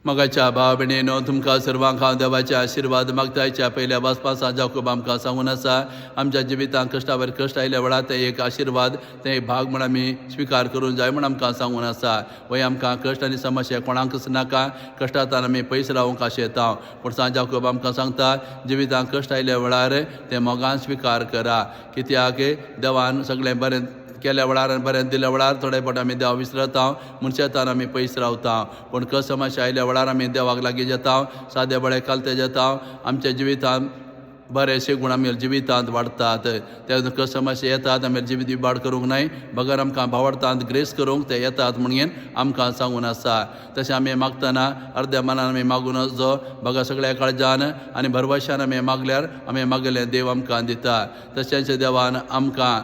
मगाच्या भाव भयणीनो तुमकां सर्वांक हांव देवाचे आशिर्वाद मागतायच्या पयल्या वाचपासान जाकूब आमकां सांगून आसा आमच्या जिवितांत कश्टावर कश्ट आयल्या वेळार ते एक आशिर्वाद ते एक भाग म्हण आमी स्विकार करूंक जाय म्हण आमकां सांगून आसा वय आमकां कश्ट आनी समस्या कोणाकच नाका कश्टांतल्यान आमी पयस रावंक अशें येता पूण सांज जाकूब आमकां सांगता जिवितांत कश्ट आयल्या वेळार ते मोगान स्विकार करा कित्याक देवान सगळें बरें केल्या वेळार आनी बरें दिल्या वेळार थोडे फावट आमी देवा विसरता मनशांतान आमी पयस रावता पूण कस समस्या आयल्या वेळार आमी देवाक लागीं जेता सादे बळे कालते जेता आमच्या जिवितांत बरेचशे गूण आमी जिवितांत वाडटात ते कस समस्या येतात आमी जिवीत विबाड करूंक नाय बगर आमकां भावार्थांत ग्रेस करूंक ते येतात म्हणून आमकां सांगून आसा तशें आमी मागतना अर्द्या मनान आमी मागून जो बगा सगळ्या काळजान आनी भरवशान आमी मागल्यार आमी मागलें देव आमकां दिता तशेंच देवान आमकां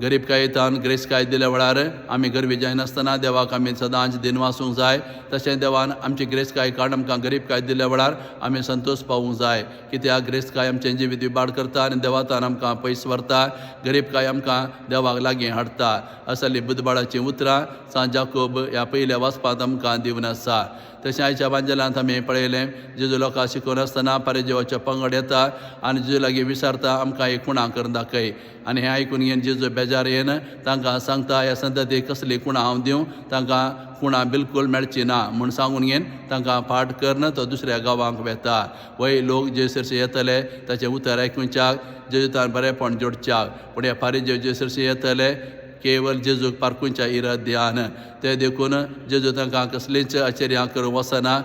गरीबकायेंतान ग्रेसकाय दिल्या वेळार आमी गरवी जायनासतना देवाक आमी सदांच दिन वाचूंक जाय तशें देवान आमची ग्रेसकाय काडून आमकां गरीबकाय दिल्या वेळार आमी संतोश पावूंक जाय कित्याक ग्रेसकाय आमचें जिवीत विबाड करता आनी देवातान आमकां पयस व्हरता गरीबकाय आमकां देवाक लागीं हाडटा असली बुधबाराचीं उतरां सांज जाकोब ह्या पयल्या वाचपांत आमकां दिवन आसा तशें आयच्या बांजलांत आमी पळयलें जेजू लोकां शिकोवन आसतना पारेजेवाचे पंगड येता आनी जेजू लागीं विचारता आमकां एक कुणां करून दाखय आनी हें आयकून घेवन जेजू बेजार येन तांकां सांगता ह्या संततीक कसली कुणां हांव दिवं तांकां कुणां बिलकूल मेळची ना म्हूण सांगून घेवन तांकां फाट करन तो दुसऱ्या गांवांक वेता वय लोक जेसरशे येतले ताचें उतर आयकुच्याक जेजूतान बरेपण जोडच्याक पूण ह्या फारीजे जेसरशे येतले केवल जेजूक पारकुंच्या इराद ध्यान ते देखून जेजू तांकां कसलीच आश्चर्यां करूं वचना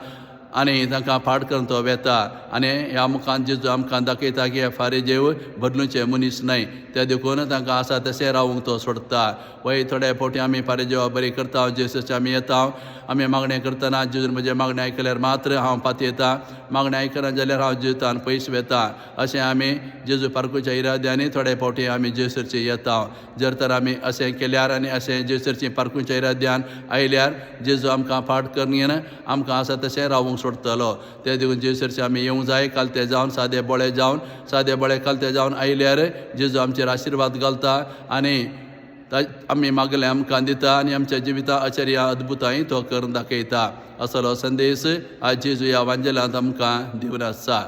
आनी तांकां फाट करून तो वेता आनी ह्या मुखान जेजू आमकां दाखयता की हे फारीजेव बदलूचे मनीस न्हय ते देखून तांकां आसा तशें रावूंक तो सोडता वय थोड्या फावटी आमी फारीजेवा बरी करता जेजूचे आमी येता आमी मागणें करतना जेजून म्हजें मागणें आयकल्यार मात्र हांव पातयेता मागणें आयकना जाल्यार हांव जेजूतान पयस वेता अशें आमी जेजू पारकुच्या इराद्यांनी थोड्या फावटी आमी जेजूचे येता जर तर आमी अशें केल्यार आनी अशें जेजूची पारकुच्या इराद्यान आयल्यार जेजू आमकां फाट करून आमकां आसा तशें रावूंक सोडटलो ते देखून जेजूचे आमी येवंक जाय कालते जावन सादे बळे कालते जावन आयल्यार जेजू आमचेर आशिर्वाद घालता आनी आमी मागलें आमकां दिता आनी आमच्या जिवितां आश्चर्या अद्भुताय तो करून दाखयता असलो संदेश आज जेजू ह्या वांजेलांत आमकां दिवन आसा